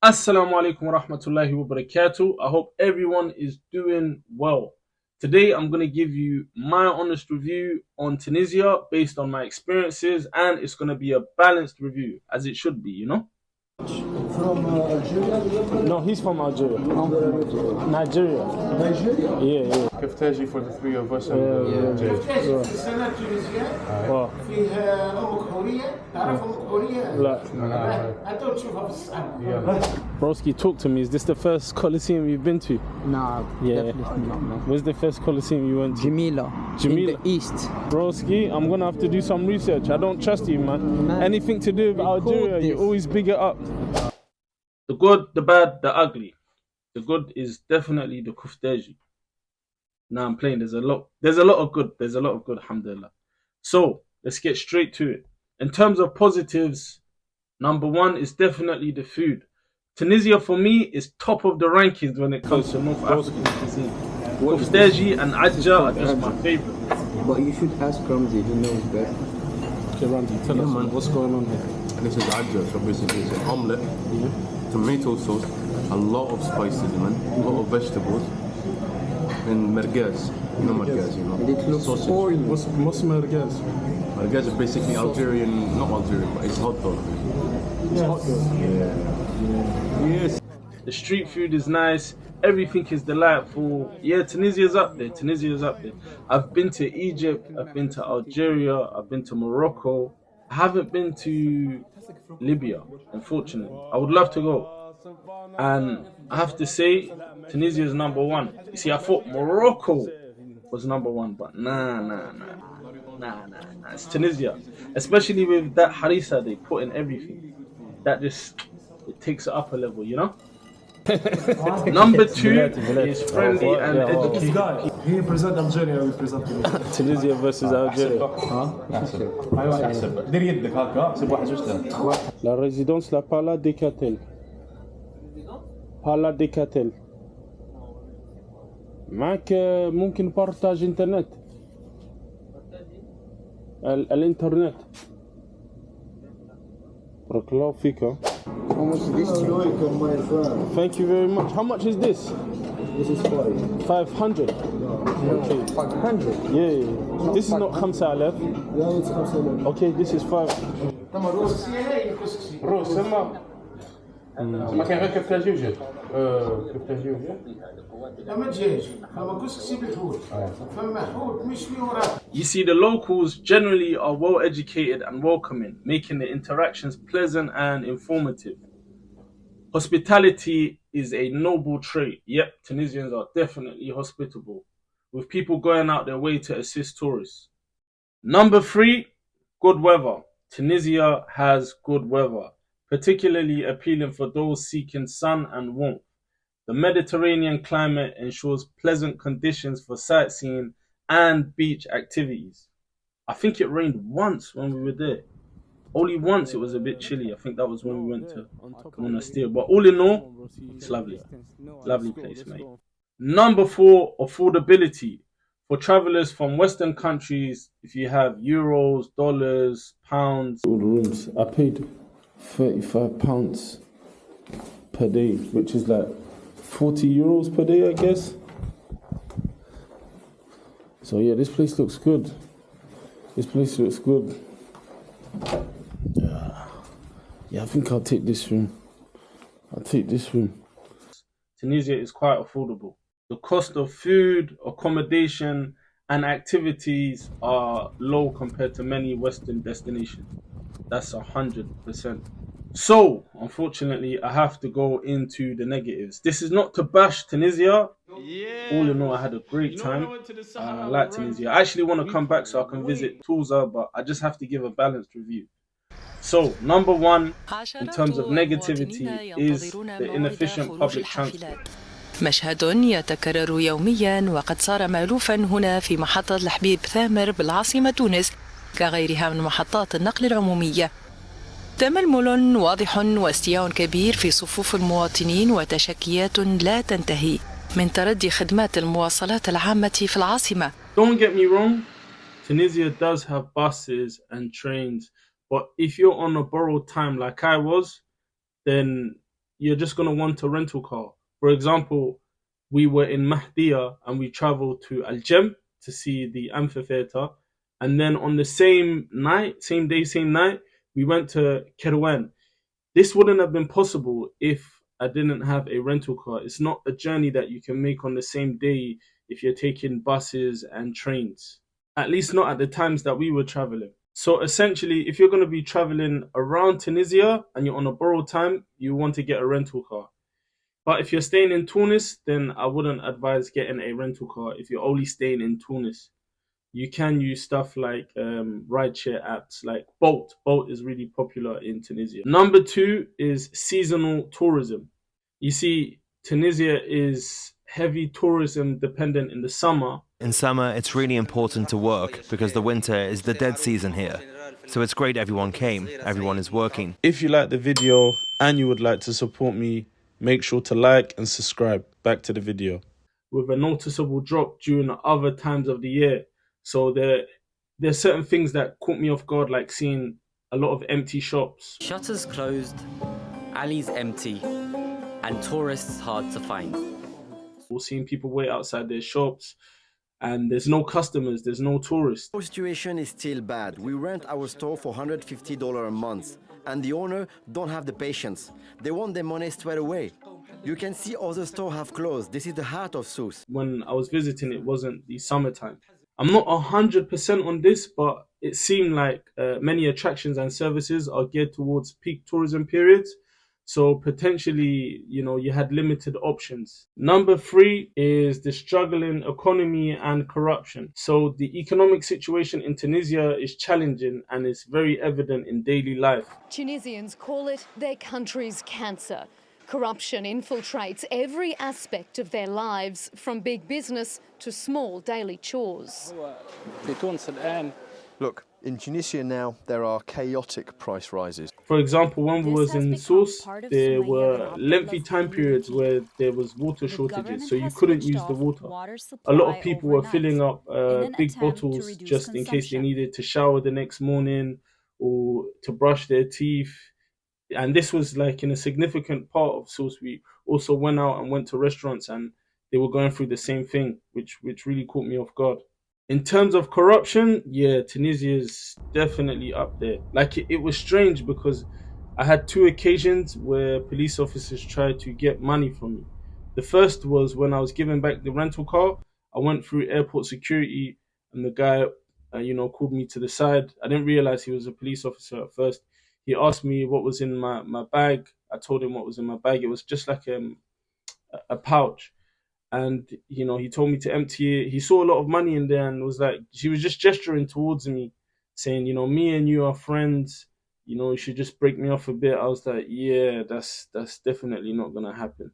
Assalamu alaikum wa rahmatullahi wa barakatuh. I hope everyone is doing well. Today I'm going to give you my honest review on Tunisia based on my experiences, and it's going to be a balanced review as it should be, From Algeria? No, he's from Algeria. Nigeria. Nigeria? Yeah. كفتاجي for the three of us كيفاش في السنة التونسية فيه أمك حورية، تعرف أمك حورية؟ لا. أنت تشوفها في الصحن. Broski, talk to me. Is this the first Colosseum you've been to? No, Yeah. definitely not, man. Where's the first Colosseum you went to? Jamila. Jamila. In the east. Broski, I'm going to have to do some research. I don't trust you, man. Anything to do with Algeria, you this. always big it up. The good, the bad, the ugly. The good is definitely the kufteji. Now I'm playing. There's a lot of good. There's a lot of good, alhamdulillah. So let's get straight to it. In terms of positives, number one is definitely the food. Tunisia for me is top of the rankings when it comes to North African cuisine. Kufteji and adja are just my favorite. But you should ask Ramzi, he knows better. Okay, Randy, tell us man. what's going on here. This is adja, so basically it's an omelette, tomato sauce, a lot of spices, man, a lot of vegetables, and merguez. You know merguez, you know. It looks sausage. oily. What's merguez? Merguez is basically Algerian, not Algerian, but it's hot dog. It's hot dog. Yes. The street food is nice. Everything is delightful. Yeah, Tunisia's up there. Tunisia's up there. I've been to Egypt. I've been to Algeria. I've been to Morocco. I haven't been to Libya, unfortunately. I would love to go. And I have to say, Tunisia is number one. You see, I thought Morocco was number one, but nah. It's Tunisia. Especially with that harissa they put in everything. That just, it takes it up a level, Number two is friendly and educated. He represent Algeria, we represent Tunisia. Tunisia versus Algeria. دير يدك هكا سيب واحد جوج La résidence la Pala de Catel. Pala de Catel. معك ممكن بارتاج انترنت. الانترنت. بارك الله فيك. How much is this? Welcome, my friend. Thank you very much. How much is this? This is 500. Okay. 500. Yeah. This is not 5000. Yeah, it's 5 Okay, this is 5. تما الروسية هي الكسكسي. روس ما كان غير كفتاجي وجات كفتاجي وجات فما دجاج فما كسكسي بالحوت فما حوت مشوي وراه. You see, the locals generally are well educated and welcoming, making the interactions pleasant and informative. Hospitality is a noble trait. Yep, Tunisians are definitely hospitable, with people going out their way to assist tourists. Number three, good weather. Tunisia has good weather, particularly appealing for those seeking sun and warmth. The Mediterranean climate ensures pleasant conditions for sightseeing and beach activities. I think it rained once when we were there. Only once it was a bit chilly. I think that was when we went to Monastir. But all in all, it's lovely. Lovely place, mate. Number four, affordability. For travelers from Western countries, if you have euros, dollars, pounds. All the rooms. I paid £35 per day, which is like 40 euros per day, I guess. So yeah, this place looks good. This place looks good. Yeah, I think I'll take this room. Tunisia is quite affordable. The cost of food, accommodation, and activities are low compared to many Western destinations. That's 100%. So, unfortunately, I have to go into the negatives. This is not to bash Tunisia. All in all, I had a great time. I like Tunisia. I actually want to come back so I can visit Tulsa, but I just have to give a balanced review. So, number one, in terms of negativity, is the inefficient public transport. مشهد يتكرر يوميا وقد صار مألوفا هنا في محطة الحبيب ثامر بالعاصمة تونس كغيرها من محطات النقل العمومية. تململ واضح واستياء كبير في صفوف المواطنين وتشكيات لا تنتهي من تردي خدمات المواصلات العامة في العاصمة. Don't get me wrong, Tunisia does have buses and trains, but if you're on a borrowed time like I was, then you're just going to want a rental car. For example, we were in Mahdia and we traveled to Al Jem to see the amphitheater. And then on the same night, same day, same night, we went to Kirwan. This wouldn't have been possible if I didn't have a rental car. It's not a journey that you can make on the same day if you're taking buses and trains. At least not at the times that we were traveling. So essentially, if you're going to be traveling around Tunisia and you're on a borrowed time, you want to get a rental car. But if you're staying in Tunis, then I wouldn't advise getting a rental car if you're only staying in Tunis. You can use stuff like rideshare apps like Bolt. Bolt is really popular in Tunisia. Number 2 is seasonal tourism. You see, Tunisia is heavy tourism dependent in the summer. In summer, it's really important to work because the winter is the dead season here. So it's great everyone came, everyone is working. If you like the video and you would like to support me, make sure to like and subscribe. Back to the video. With a noticeable drop during the other times of the year. So there's certain things that caught me off guard, like seeing a lot of empty shops. Shutters closed, alleys empty, and tourists hard to find. We're seeing people wait outside their shops, and there's no customers, there's no tourists. Our situation is still bad. We rent our store for $150 a month, and the owner don't have the patience. They want their money straight away. You can see other stores have closed. This is the heart of Sousse. When I was visiting, it wasn't the summertime. I'm not 100% on this, but it seemed like many attractions and services are geared towards peak tourism periods. So potentially, you had limited options. Number 3 is the struggling economy and corruption. So the economic situation in Tunisia is challenging and is very evident in daily life. Tunisians call it their country's cancer. Corruption infiltrates every aspect of their lives, from big business to small daily chores. Look, in Tunisia now, there are chaotic price rises. For example, when we was in Sousse, there were lengthy time periods where there was water shortages, so you couldn't use the water. A lot of people were filling up big bottles just in case they needed to shower the next morning or to brush their teeth. And this was like in a significant part of Sousse. We also went out and went to restaurants and they were going through the same thing, which really caught me off guard. In terms of corruption, yeah, Tunisia is definitely up there. Like it was strange because I had 2 occasions where police officers tried to get money from me. The first was when I was giving back the rental car. I went through airport security and the guy, called me to the side. I didn't realize he was a police officer at first. He asked me what was in my bag. I told him what was in my bag. It was just like a pouch. And, he told me to empty it. He saw a lot of money in there and was like, he was just gesturing towards me saying, me and you are friends. You should just break me off a bit. I was like, yeah, that's definitely not going to happen.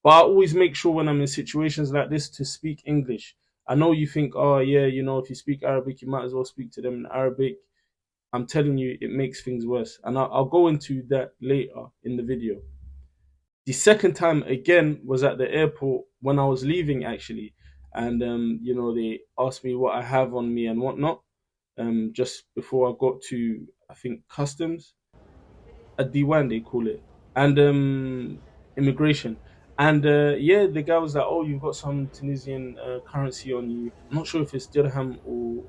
But I always make sure when I'm in situations like this to speak English. I know you think, oh, yeah, if you speak Arabic, you might as well speak to them in Arabic. I'm telling you, it makes things worse. And I'll go into that later in the video. The second time, again, was at the airport when I was leaving, actually. And, they asked me what I have on me and whatnot. Just before I got to, I think, customs. At Diwan, they call it. And immigration. And, the guy was like, oh, you've got some Tunisian currency on you. I'm not sure if it's dirham or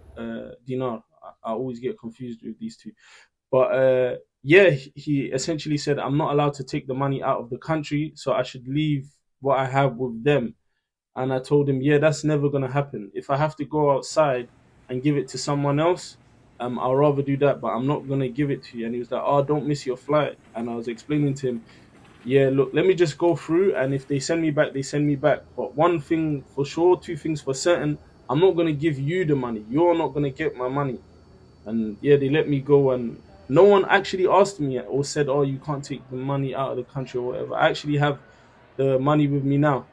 dinar. I always get confused with these two. But he essentially said, I'm not allowed to take the money out of the country, so I should leave what I have with them. And I told him, yeah, that's never going to happen. If I have to go outside and give it to someone else, I'll rather do that, but I'm not going to give it to you. And he was like, oh, don't miss your flight. And I was explaining to him, yeah, look, let me just go through, and if they send me back, they send me back. But one thing for sure, 2 things for certain, I'm not going to give you the money. You're not going to get my money. And yeah, they let me go, and no one actually asked me or said, oh, you can't take the money out of the country or whatever. I actually have the money with me now.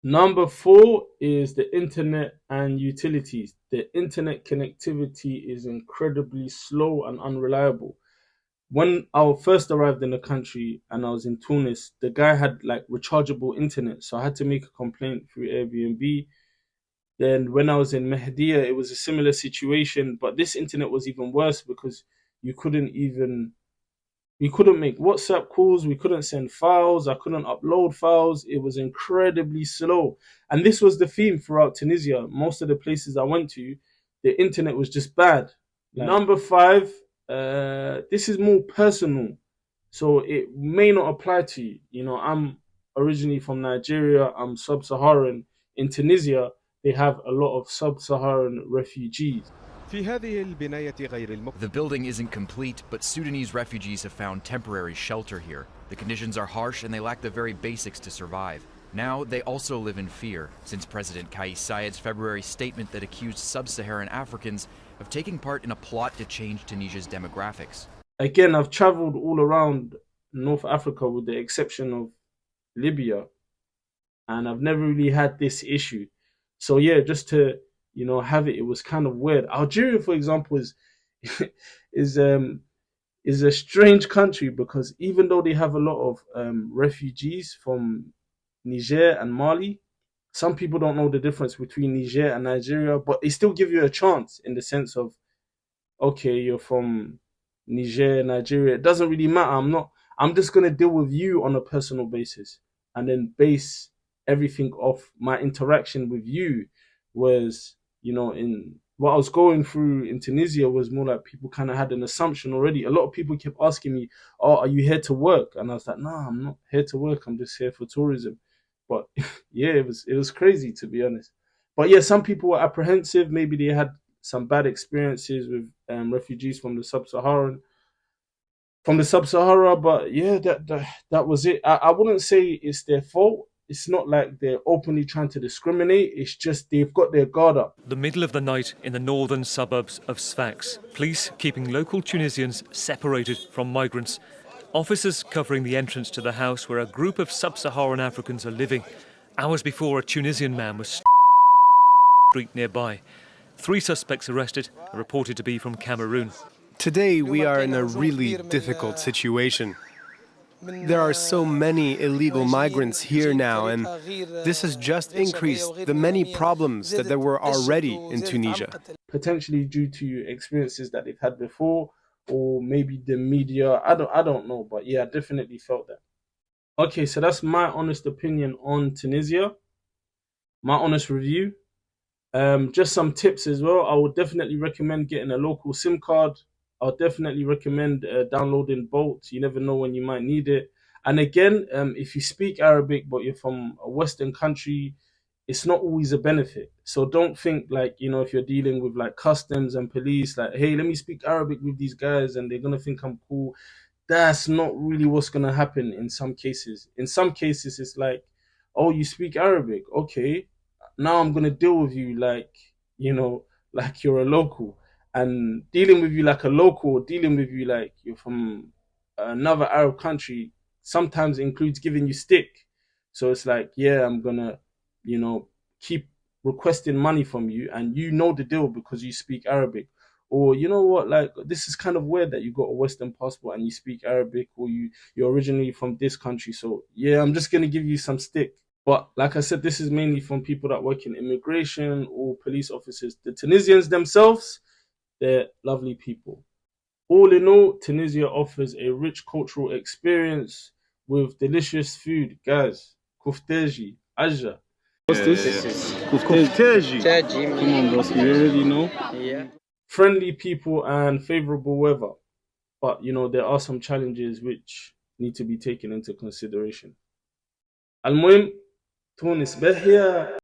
Number 4 is the internet and utilities. The internet connectivity is incredibly slow and unreliable. When I first arrived in the country and I was in Tunis, the guy had like rechargeable internet. So I had to make a complaint through Airbnb. Then when I was in Mahdia, it was a similar situation, but this internet was even worse because you couldn't even We couldn't make WhatsApp calls. We couldn't send files. I couldn't upload files. It was incredibly slow. And this was the theme throughout Tunisia. Most of the places I went to, the internet was just bad. Number 5, this is more personal. So it may not apply to you. You know, I'm originally from Nigeria. I'm sub-Saharan. In Tunisia, they have a lot of sub-Saharan refugees. The building isn't complete, but Sudanese refugees have found temporary shelter here. The conditions are harsh and they lack the very basics to survive. Now they also live in fear, since President Kais Saied's February statement that accused sub-Saharan Africans of taking part in a plot to change Tunisia's demographics. Again, I've traveled all around North Africa with the exception of Libya, and I've never really had this issue. So yeah, just to, you know, have it was kind of weird. Algeria, for example, is a strange country because even though they have a lot of refugees from Niger and Mali, some people don't know the difference between Niger and Nigeria, but they still give you a chance in the sense of, okay, you're from Niger, Nigeria. It doesn't really matter. I'm just gonna deal with you on a personal basis and then base everything off my interaction with you. Was, you know, in what I was going through in Tunisia was more like people kind of had an assumption already. A lot of people kept asking me, "Oh, are you here to work?" And I was like, "No, I'm not here to work. I'm just here for tourism." But yeah, it was crazy, to be honest. But yeah, some people were apprehensive. Maybe they had some bad experiences with refugees from the sub-Sahara. But yeah, that was it. I wouldn't say it's their fault. It's not like they're openly trying to discriminate. It's just they've got their guard up. The middle of the night in the northern suburbs of Sfax. Police keeping local Tunisians separated from migrants. Officers covering the entrance to the house where a group of sub-Saharan Africans are living. Hours before, a Tunisian man was street nearby. 3 suspects arrested, reported to be from Cameroon. Today we are in a really difficult situation. There are so many illegal migrants here now, and this has just increased the many problems that there were already in Tunisia. Potentially due to experiences that they've had before, or maybe the media. I don't know, but yeah, I definitely felt that. Okay, so that's my honest opinion on Tunisia. My honest review. Just some tips as well. I would definitely recommend getting a local SIM card. I'll definitely recommend downloading Bolt. You never know when you might need it. And again, if you speak Arabic but you're from a Western country, it's not always a benefit. So don't think like, you know, if you're dealing with like customs and police, like, hey, let me speak Arabic with these guys and they're going to think I'm cool. That's not really what's going to happen in some cases. In some cases, it's like, oh, you speak Arabic. Okay, now I'm going to deal with you like, you know, like you're a local. And dealing with you like a local, dealing with you like you're from another Arab country, sometimes includes giving you stick. So it's like, yeah, I'm gonna, you know, keep requesting money from you, and you know the deal because you speak Arabic. Or you know what, like this is kind of weird that you got a Western passport and you speak Arabic, or you're originally from this country. So yeah, I'm just gonna give you some stick. But like I said, this is mainly from people that work in immigration or police officers. The Tunisians themselves, they're lovely people. All in all, Tunisia offers a rich cultural experience with delicious food. Guys, kufteji, aja. What's this? This is kufteji. Come on, bro, you already know? Yeah. Friendly people and favorable weather. But, you know, there are some challenges which need to be taken into consideration. Al-Muhim, Tunis Bahia.